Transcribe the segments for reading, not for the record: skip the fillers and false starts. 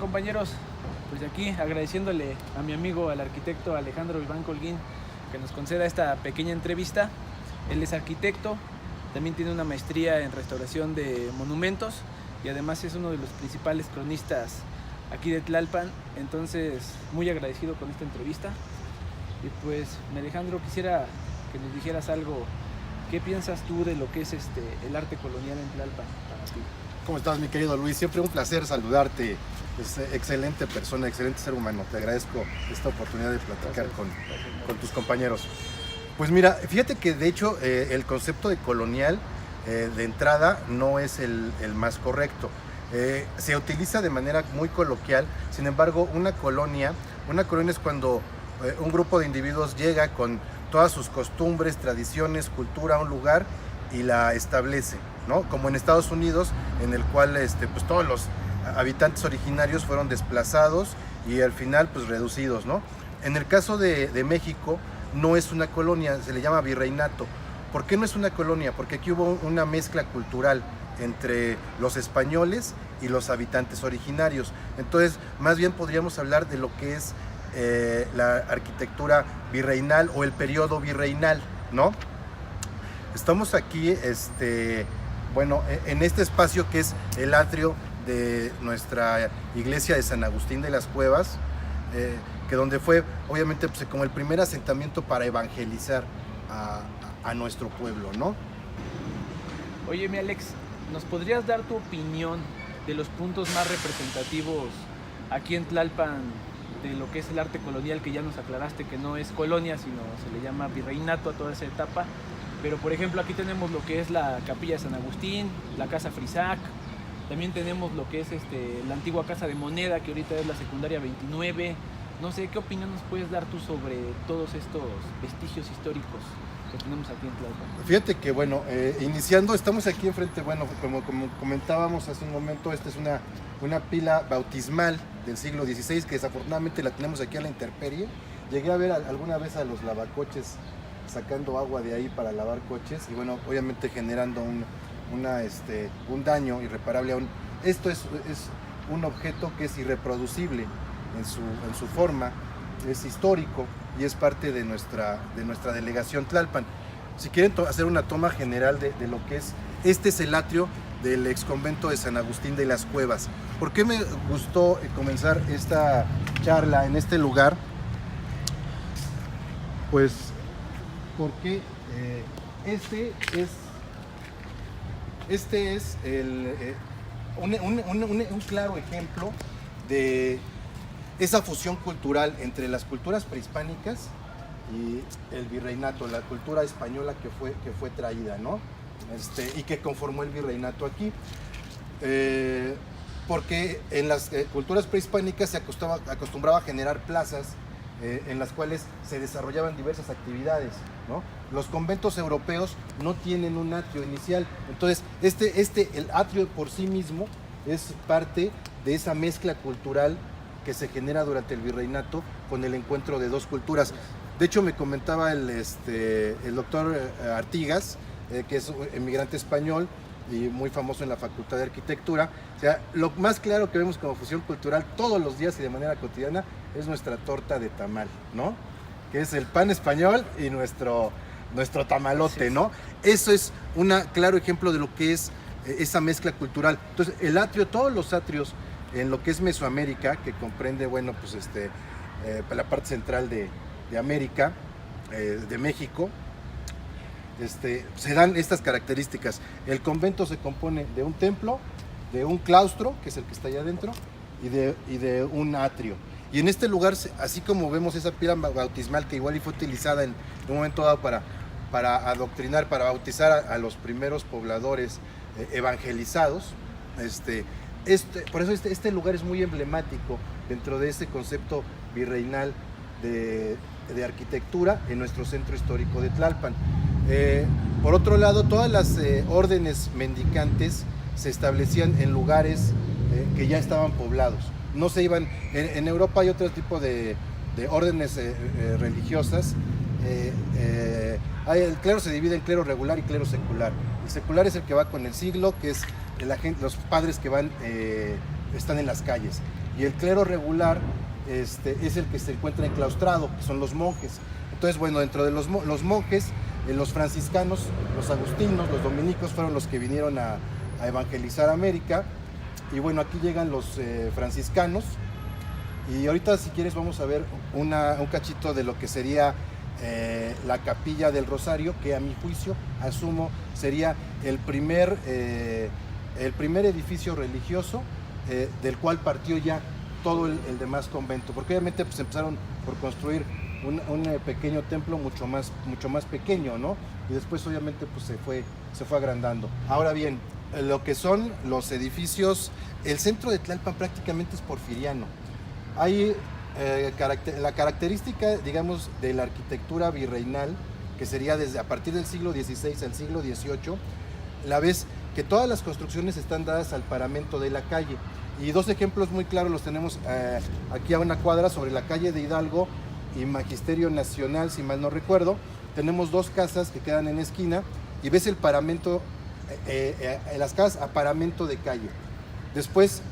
compañeros? Pues aquí agradeciéndole a mi amigo, al arquitecto Alejandro Iván Colguín, que nos conceda esta pequeña entrevista. Él es arquitecto, también tiene una maestría en restauración de monumentos y además es uno de los principales cronistas aquí de Tlalpan. Entonces, muy agradecido con esta entrevista. Y pues, Alejandro, quisiera que nos dijeras algo. ¿Qué piensas tú de lo que es el arte colonial en Tlalpan para ti? ¿Cómo estás, mi querido Luis? Siempre un placer saludarte. Es excelente persona, excelente ser humano. Te agradezco esta oportunidad de platicar con tus compañeros. Pues mira, fíjate que de hecho el concepto de colonial de entrada no es el más correcto. Se utiliza de manera muy coloquial. Sin embargo, una colonia es cuando un grupo de individuos llega con todas sus costumbres, tradiciones, cultura a un lugar y la establece, ¿no? Como en Estados Unidos, en el cual pues todos los habitantes originarios fueron desplazados y al final pues reducidos, ¿no? En el caso de México no es una colonia, se le llama virreinato. ¿Por qué no es una colonia? Porque aquí hubo una mezcla cultural entre los españoles y los habitantes originarios. Entonces, más bien podríamos hablar de lo que es la arquitectura virreinal o el periodo virreinal, ¿no? Estamos aquí, en este espacio que es el atrio de nuestra iglesia de San Agustín de las Cuevas, que donde fue, obviamente, pues, como el primer asentamiento para evangelizar a nuestro pueblo, ¿no? Oye, mi Alex, ¿nos podrías dar tu opinión de los puntos más representativos aquí en Tlalpan de lo que es el arte colonial, que ya nos aclaraste que no es colonia, sino se le llama virreinato a toda esa etapa? Pero, por ejemplo, aquí tenemos lo que es la Capilla de San Agustín, la Casa Frisac, también tenemos lo que es la antigua Casa de Moneda, que ahorita es la Secundaria 29. No sé, ¿qué opinión nos puedes dar tú sobre todos estos vestigios históricos que tenemos aquí en Tlalpan? Fíjate que, iniciando, estamos aquí enfrente, como comentábamos hace un momento, esta es una pila bautismal del siglo XVI, que desafortunadamente la tenemos aquí a la intemperie. Llegué a ver alguna vez a los lavacoches sacando agua de ahí para lavar coches y obviamente generando un daño irreparable. Esto es un objeto que es irreproducible en su forma, es histórico y es parte de nuestra delegación Tlalpan. Si quieren hacer una toma general de lo que es, este es el atrio del exconvento de San Agustín de las Cuevas. ¿Por qué me gustó comenzar esta charla en este lugar? Pues porque este es un claro ejemplo de esa fusión cultural entre las culturas prehispánicas y el virreinato, la cultura española que fue traída, ¿no? Y que conformó el virreinato aquí. Porque en las culturas prehispánicas se acostumbraba a generar plazas en las cuales se desarrollaban diversas actividades, ¿no? Los conventos europeos no tienen un atrio inicial, entonces el atrio por sí mismo es parte de esa mezcla cultural que se genera durante el virreinato con el encuentro de dos culturas. De hecho, me comentaba el doctor Artigas, que es un emigrante español y muy famoso en la Facultad de Arquitectura. O sea, lo más claro que vemos como fusión cultural todos los días y de manera cotidiana es nuestra torta de tamal, ¿no? Que es el pan español y nuestro tamalote, ¿no? Eso es un claro ejemplo de lo que es esa mezcla cultural. Entonces, el atrio, todos los atrios en lo que es Mesoamérica, que comprende, la parte central de América, de México, se dan estas características. El convento se compone de un templo, de un claustro, que es el que está allá adentro, y de un atrio. Y en este lugar, así como vemos esa pila bautismal que igual fue utilizada en un momento dado para adoctrinar, para bautizar a los primeros pobladores evangelizados, por eso este lugar es muy emblemático dentro de este concepto virreinal de arquitectura en nuestro centro histórico de Tlalpan. Por otro lado, todas las órdenes mendicantes se establecían en lugares que ya estaban poblados. No se iban, en Europa hay otro tipo de órdenes religiosas. El clero se divide en clero regular y clero secular. El secular es el que va con el siglo, que es los padres que están en las calles. y el clero regular es el que se encuentra enclaustrado, que son los monjes. Entonces, bueno, dentro de los monjes, los franciscanos, los agustinos, los dominicos fueron los que vinieron a evangelizar América. Y bueno, aquí llegan los franciscanos. Y ahorita, si quieres, vamos a ver un cachito de lo que sería la Capilla del Rosario, que a mi juicio, asumo, sería el primer edificio religioso del cual partió ya todo el demás convento. Porque obviamente pues, empezaron por construir un pequeño templo mucho más pequeño, ¿no? Y después obviamente pues se fue agrandando. Ahora bien, lo que son los edificios, el centro de Tlalpan prácticamente es porfiriano. Hay la característica, digamos, de la arquitectura virreinal, que sería a partir del siglo XVI al siglo XVIII, la vez que todas las construcciones están dadas al paramento de la calle. Y dos ejemplos muy claros los tenemos aquí a una cuadra sobre la calle de Hidalgo y Magisterio Nacional, si mal no recuerdo. Tenemos dos casas que quedan en esquina y ves el paramento, las casas a paramento de calle. Después,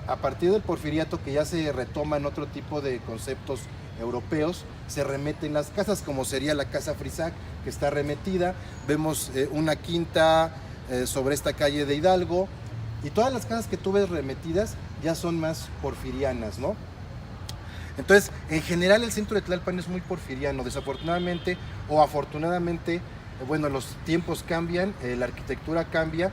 a partir del porfiriato, que ya se retoman otro tipo de conceptos europeos, se remeten las casas, como sería la Casa Frisac, que está remetida. Vemos una quinta sobre esta calle de Hidalgo, y todas las casas que tú ves remetidas ya son más porfirianas, ¿no? Entonces, en general el centro de Tlalpan es muy porfiriano. Desafortunadamente o afortunadamente, bueno, los tiempos cambian, la arquitectura cambia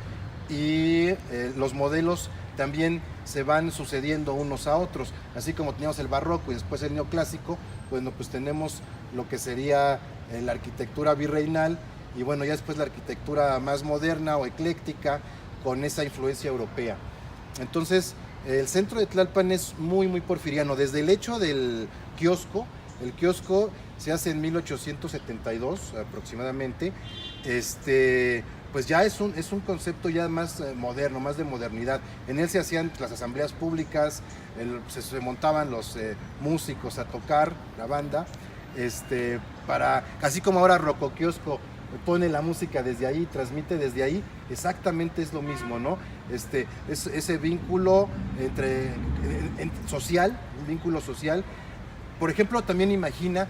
y los modelos también se van sucediendo unos a otros. Así como teníamos el barroco y después el neoclásico, bueno, pues tenemos lo que sería la arquitectura virreinal y bueno, ya después la arquitectura más moderna o ecléctica con esa influencia europea. Entonces, el centro de Tlalpan es muy, muy porfiriano. Desde el hecho del kiosco, el kiosco se hace en 1872 aproximadamente, pues ya es un concepto ya más moderno, más de modernidad. En él se hacían las asambleas públicas, se montaban los músicos a tocar, la banda, así como ahora Roco Kiosco pone la música desde ahí, transmite desde ahí, exactamente es lo mismo, ¿no? Ese vínculo social, un vínculo social. Por ejemplo, también imagina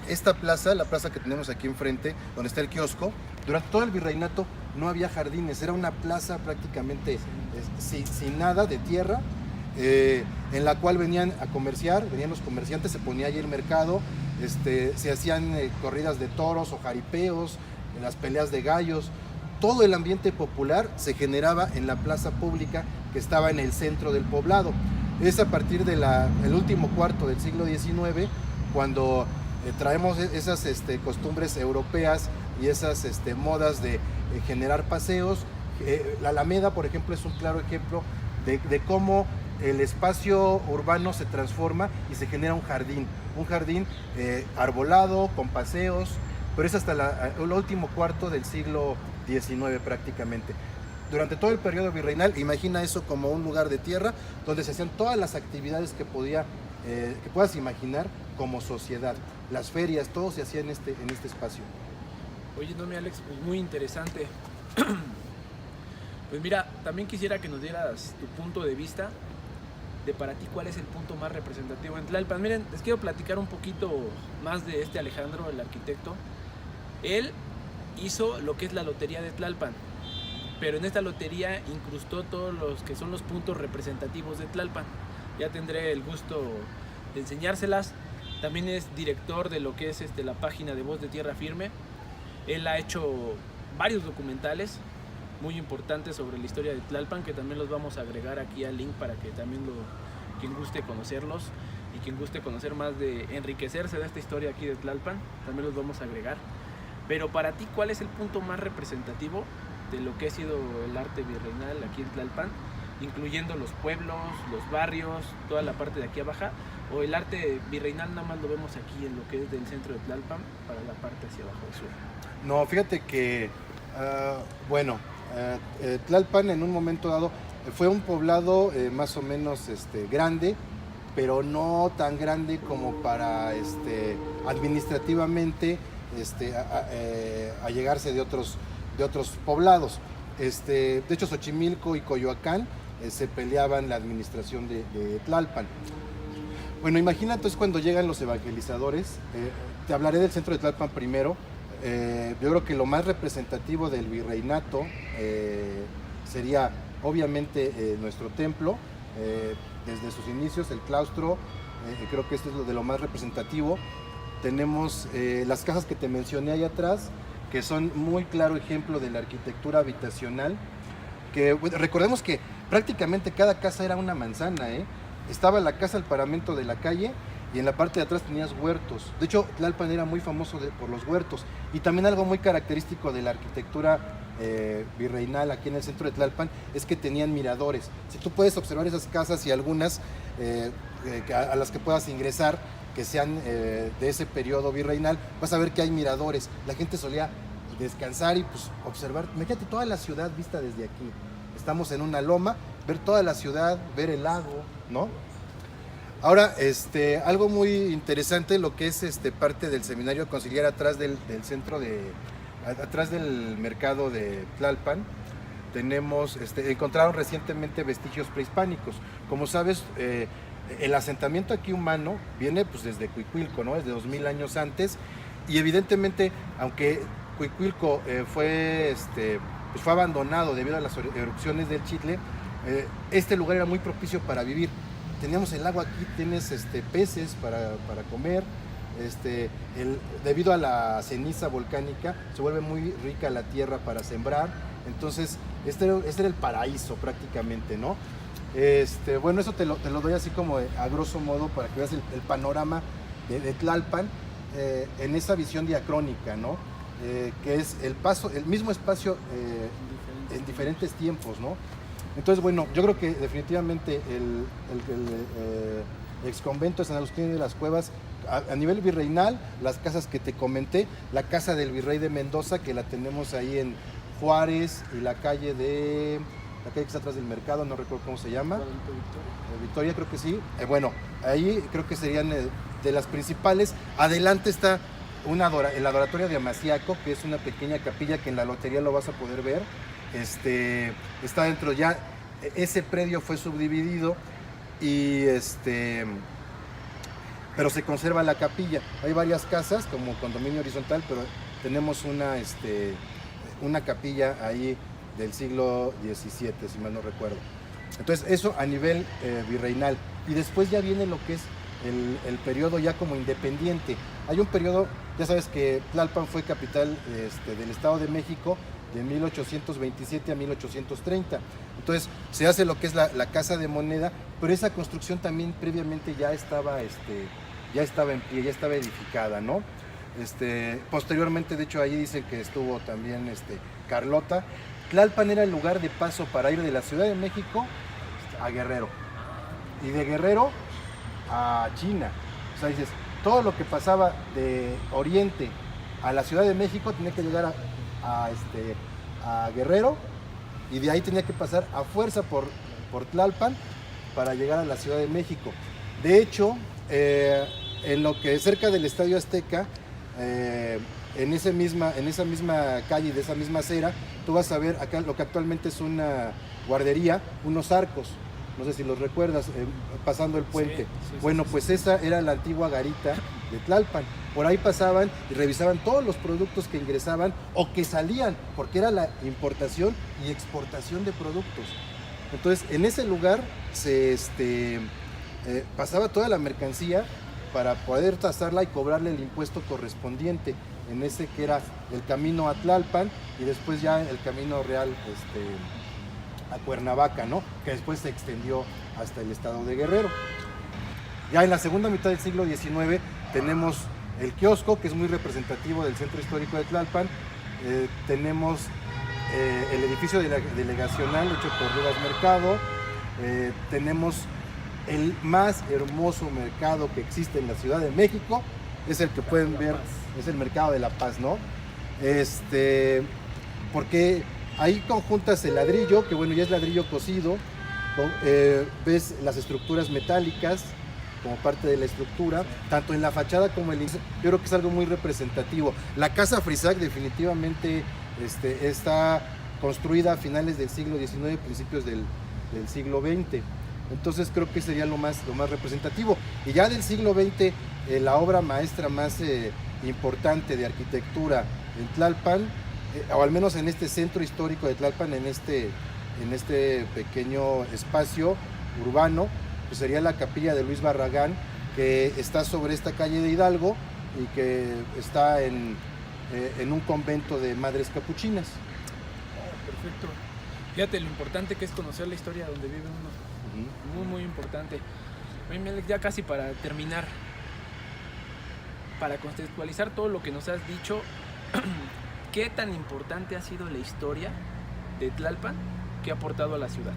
esta plaza, la plaza que tenemos aquí enfrente, donde está el kiosco. Durante todo el virreinato no había jardines, era una plaza prácticamente sin nada, de tierra, en la cual venían los comerciantes, se ponía ahí el mercado, se hacían corridas de toros o jaripeos, las peleas de gallos. Todo el ambiente popular se generaba en la plaza pública que estaba en el centro del poblado. Es a partir del último cuarto del siglo XIX cuando traemos esas costumbres europeas y esas modas de generar paseos. La Alameda, por ejemplo, es un claro ejemplo de cómo el espacio urbano se transforma y se genera un jardín arbolado, con paseos, pero es hasta el último cuarto del siglo XIX prácticamente. Durante todo el periodo virreinal, imagina eso como un lugar de tierra donde se hacían todas las actividades que puedas imaginar como sociedad. Las ferias, todo se hacía en este espacio. Oye, no, mi Alex, pues muy interesante. Pues mira, también quisiera que nos dieras tu punto de vista de para ti cuál es el punto más representativo en Tlalpan. Miren, les quiero platicar un poquito más de Alejandro, el arquitecto. Él hizo lo que es la lotería de Tlalpan, pero en esta lotería incrustó todos los que son los puntos representativos de Tlalpan. Ya tendré el gusto de enseñárselas. También es director de lo que es la página de Voz de Tierra Firme. Él ha hecho varios documentales muy importantes sobre la historia de Tlalpan, que también los vamos a agregar aquí al link para que también quien guste conocerlos y quien guste conocer más, de enriquecerse de esta historia aquí de Tlalpan, también los vamos a agregar. Pero para ti, ¿cuál es el punto más representativo de lo que ha sido el arte virreinal aquí en Tlalpan, incluyendo los pueblos, los barrios, toda la parte de aquí abajo? ¿O el arte virreinal nada más lo vemos aquí en lo que es del centro de Tlalpan para la parte hacia abajo del sur? No, fíjate que, Tlalpan en un momento dado fue un poblado más o menos grande, pero no tan grande como para administrativamente allegarse de otros poblados. De hecho, Xochimilco y Coyoacán se peleaban la administración de Tlalpan. Bueno, imagina entonces cuando llegan los evangelizadores, te hablaré del centro de Tlalpan primero. Yo creo que lo más representativo del virreinato sería obviamente nuestro templo, desde sus inicios, el claustro, creo que esto es de lo más representativo. Tenemos las casas que te mencioné ahí atrás, que son muy claro ejemplo de la arquitectura habitacional, que bueno, recordemos que prácticamente cada casa era una manzana, Estaba la casa al paramento de la calle y en la parte de atrás tenías huertos. De hecho, Tlalpan era muy famoso por los huertos, y también algo muy característico de la arquitectura virreinal aquí en el centro de Tlalpan es que tenían miradores. Si tú puedes observar esas casas y algunas a las que puedas ingresar, que sean de ese periodo virreinal, vas a ver que hay miradores. La gente solía descansar y pues observar. Imagínate toda la ciudad vista desde aquí. Estamos en una loma, ver toda la ciudad, ver el lago, ¿no? Ahora, algo muy interesante, lo que es parte del seminario conciliar atrás del centro atrás del mercado de Tlalpan, tenemos, encontraron recientemente vestigios prehispánicos. Como sabes, el asentamiento aquí humano viene pues desde Cuicuilco, ¿no? Desde 2000 años antes, y evidentemente, aunque Cuicuilco fue abandonado debido a las erupciones del Chitle, este lugar era muy propicio para vivir. Teníamos el agua aquí, tienes peces para comer, debido a la ceniza volcánica se vuelve muy rica la tierra para sembrar. Entonces este era el paraíso prácticamente, ¿no? Bueno, eso te lo doy así como a grosso modo para que veas el panorama de Tlalpan en esa visión diacrónica, ¿no? Que es el mismo espacio en diferentes tiempos, ¿no? Entonces, bueno, yo creo que definitivamente el exconvento de San Agustín de las Cuevas, a nivel virreinal, las casas que te comenté, la casa del virrey de Mendoza, que la tenemos ahí en Juárez, y la calle que está atrás del mercado, no recuerdo cómo se llama. Victoria, creo que sí. Bueno, ahí creo que serían de las principales. Adelante está el adoratorio de Amaciaco, que es una pequeña capilla que en la lotería lo vas a poder ver. Está dentro ya, ese predio fue subdividido y pero se conserva la capilla. Hay varias casas como condominio horizontal, pero tenemos una capilla ahí del siglo XVII, si mal no recuerdo. Entonces eso a nivel virreinal, y después ya viene lo que es el periodo ya como independiente. Hay un periodo, ya sabes que Tlalpan fue capital del Estado de México de 1827 a 1830. Entonces se hace lo que es la Casa de Moneda, pero esa construcción también previamente ya estaba en pie, ya estaba edificada, ¿no? Posteriormente, de hecho, ahí dicen que estuvo también Carlota. Tlalpan era el lugar de paso para ir de la Ciudad de México a Guerrero, y de Guerrero a China. O sea, dices, todo lo que pasaba de Oriente a la Ciudad de México tenía que llegar a Guerrero, y de ahí tenía que pasar a fuerza por Tlalpan para llegar a la Ciudad de México. De hecho, en lo que es cerca del Estadio Azteca, en esa misma calle, de esa misma acera, tú vas a ver acá lo que actualmente es una guardería, unos arcos, no sé si los recuerdas, pasando el puente. Sí, bueno, pues esa era la antigua garita de Tlalpan. Por ahí pasaban y revisaban todos los productos que ingresaban o que salían, porque era la importación y exportación de productos. Entonces, en ese lugar se pasaba toda la mercancía para poder tasarla y cobrarle el impuesto correspondiente en ese que era el camino a Tlalpan, y después ya el camino real a Cuernavaca, ¿no? Que después se extendió hasta el estado de Guerrero. Ya en la segunda mitad del siglo XIX tenemos el kiosco, que es muy representativo del centro histórico de Tlalpan. Tenemos el edificio delegacional hecho por Rivas Mercado. Tenemos el más hermoso mercado que existe en la Ciudad de México, es el que pueden ver, es el Mercado de la Paz, ¿no? Porque ahí conjuntas el ladrillo, que bueno, ya es ladrillo cocido, ves las estructuras metálicas como parte de la estructura, tanto en la fachada como en el... Yo creo que es algo muy representativo. La Casa Frisac definitivamente está construida a finales del siglo XIX, principios del del siglo XX. Entonces creo que sería lo más representativo. Y ya del siglo XX, la obra maestra más importante de arquitectura en Tlalpan, o al menos en este centro histórico de Tlalpan, en este pequeño espacio urbano, pues sería la capilla de Luis Barragán, que está sobre esta calle de Hidalgo y que está en un convento de madres capuchinas. Oh, perfecto. Fíjate lo importante que es conocer la historia donde vive uno. Muy, muy importante. Oye, ya casi para terminar, para contextualizar todo lo que nos has dicho, ¿qué tan importante ha sido la historia de Tlalpan que ha aportado a la ciudad?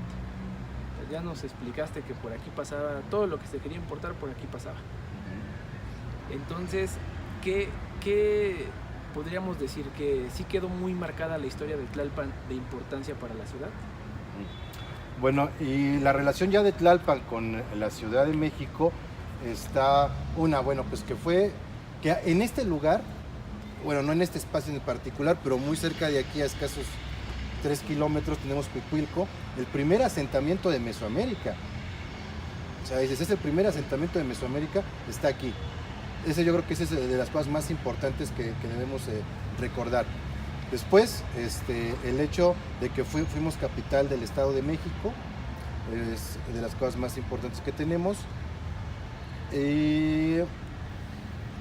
Ya nos explicaste que por aquí pasaba todo lo que se quería importar, por aquí pasaba. Entonces, ¿qué podríamos decir? Que sí quedó muy marcada la historia de Tlalpan de importancia para la ciudad. Bueno, y la relación ya de Tlalpan con la Ciudad de México está pues que en este lugar, bueno, no en este espacio en particular, pero muy cerca de aquí, a escasos 3 kilómetros, tenemos Cuicuilco, el primer asentamiento de Mesoamérica. O sea, es el primer asentamiento de Mesoamérica, está aquí. Yo creo que esa es de las cosas más importantes que debemos recordar. Después, el hecho de que fuimos capital del Estado de México, es de las cosas más importantes que tenemos. Y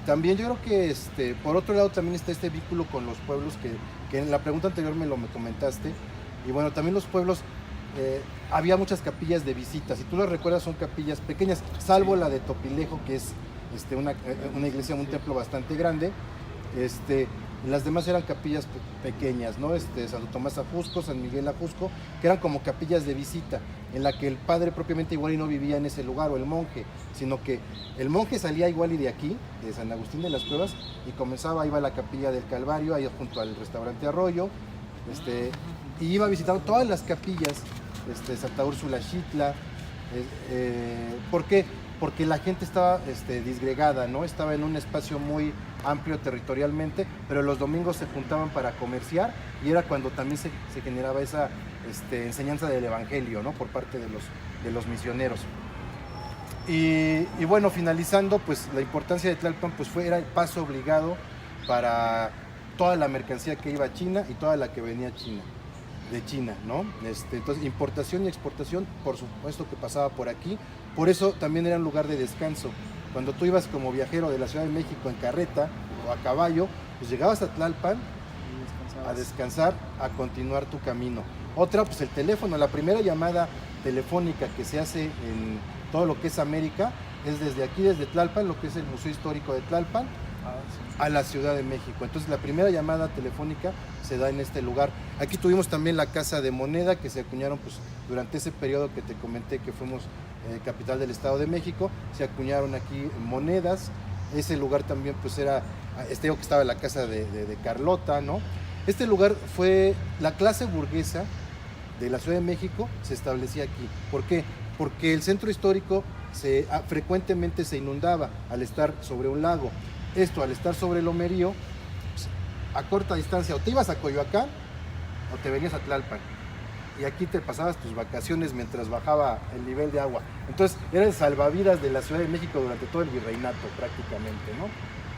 también yo creo que, por otro lado, también está este vínculo con los pueblos que en la pregunta anterior me comentaste. Y bueno, también los pueblos, había muchas capillas de visita. Si tú lo recuerdas, son capillas pequeñas, salvo la de Topilejo, que es una iglesia, un templo bastante grande. Las demás eran capillas pequeñas, ¿no? Santo Tomás Ajusco, San Miguel Ajusco, que eran como capillas de visita, en la que el padre propiamente igual y no vivía en ese lugar, o el monje, sino que el monje salía igual y de aquí, de San Agustín de las Cuevas, y iba a la capilla del Calvario, ahí junto al restaurante Arroyo, y iba visitando todas las capillas, Santa Úrsula Xitla. ¿Por qué? Porque la gente estaba disgregada, ¿no? Estaba en un espacio muy amplio territorialmente, pero los domingos se juntaban para comerciar, y era cuando también se generaba esa enseñanza del evangelio, ¿no? Por parte de los misioneros. Y bueno, finalizando, pues la importancia de Tlalpan pues era el paso obligado para toda la mercancía que iba a China y toda la que venía de China, ¿no? Entonces, importación y exportación, por supuesto que pasaba por aquí. Por eso también era un lugar de descanso. Cuando tú ibas como viajero de la Ciudad de México en carreta o a caballo, pues llegabas a Tlalpan a descansar, a continuar tu camino. Otra, pues el teléfono. La primera llamada telefónica que se hace en todo lo que es América es desde aquí, desde Tlalpan, lo que es el Museo Histórico de Tlalpan, a la Ciudad de México. Entonces la primera llamada telefónica se da en este lugar. Aquí tuvimos también la Casa de Moneda, que se acuñaron pues durante ese periodo que te comenté que fuimos capital del Estado de México. Se acuñaron aquí monedas. Ese lugar también pues era, que estaba la casa de Carlota, ¿no? Este lugar fue la clase burguesa de la Ciudad de México, se establecía aquí. ¿Por qué? Porque el centro histórico frecuentemente se inundaba al estar sobre un lago. Esto, al estar sobre el Lomerío, pues, a corta distancia, o te ibas a Coyoacán o te venías a Tlalpan. Y aquí te pasabas tus vacaciones mientras bajaba el nivel de agua. Entonces, era el salvavidas de la Ciudad de México durante todo el virreinato, prácticamente, ¿no?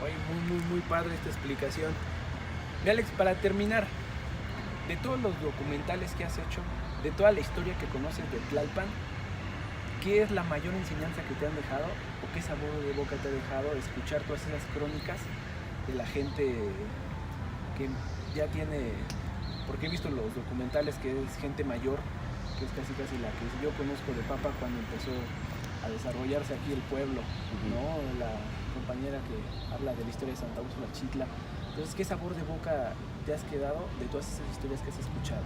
Oye, muy, muy, muy padre esta explicación. Y Alex, para terminar, de todos los documentales que has hecho, de toda la historia que conoces de Tlalpan, ¿qué es la mayor enseñanza que te han dejado o qué sabor de boca te ha dejado escuchar todas esas crónicas de la gente que ya tiene, porque he visto los documentales que es gente mayor, que es casi la que yo conozco de Papa cuando empezó a desarrollarse aquí el pueblo, ¿no? La compañera que habla de la historia de Santa Úrsula Xitla. Entonces, ¿qué sabor de boca te has quedado de todas esas historias que has escuchado?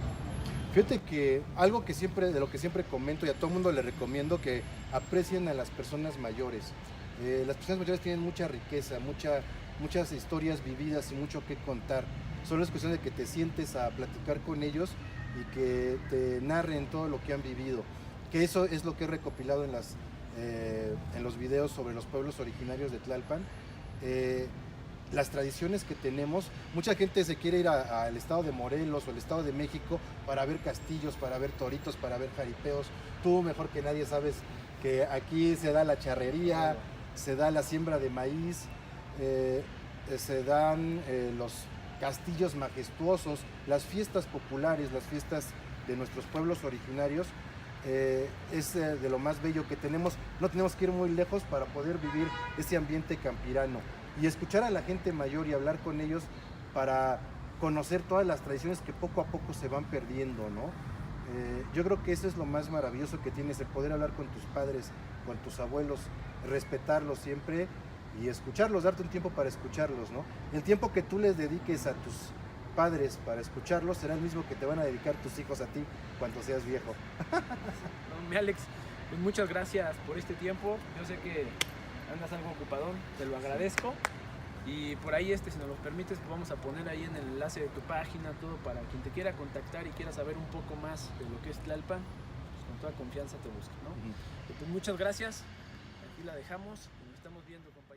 Fíjate que algo de lo que siempre comento y a todo el mundo le recomiendo, que aprecien a las personas mayores. Las personas mayores tienen mucha riqueza, muchas historias vividas y mucho que contar. Solo es cuestión de que te sientes a platicar con ellos y que te narren todo lo que han vivido. Que eso es lo que he recopilado en los videos sobre los pueblos originarios de Tlalpan. las tradiciones que tenemos. Mucha gente se quiere ir al estado de Morelos o el estado de México para ver castillos, para ver toritos, para ver jaripeos. Tú mejor que nadie sabes que aquí se da la charrería, se da la siembra de maíz, se dan los castillos majestuosos, las fiestas populares, las fiestas de nuestros pueblos originarios. Es de lo más bello que tenemos. No tenemos que ir muy lejos para poder vivir ese ambiente campirano y escuchar a la gente mayor y hablar con ellos para conocer todas las tradiciones que poco a poco se van perdiendo, ¿no? Yo creo que eso es lo más maravilloso que tienes, el poder hablar con tus padres, con tus abuelos, respetarlos siempre y escucharlos, darte un tiempo para escucharlos, ¿no? El tiempo que tú les dediques a tus padres para escucharlos será el mismo que te van a dedicar tus hijos a ti cuando seas viejo. No, mi Alex, pues muchas gracias por este tiempo. Yo sé que andas algo ocupadón, te lo agradezco. Y por ahí, si nos lo permites, pues vamos a poner ahí en el enlace de tu página, todo para quien te quiera contactar y quiera saber un poco más de lo que es Tlalpan, pues con toda confianza te busca, ¿no? Pues muchas gracias, aquí la dejamos y nos estamos viendo, compadre.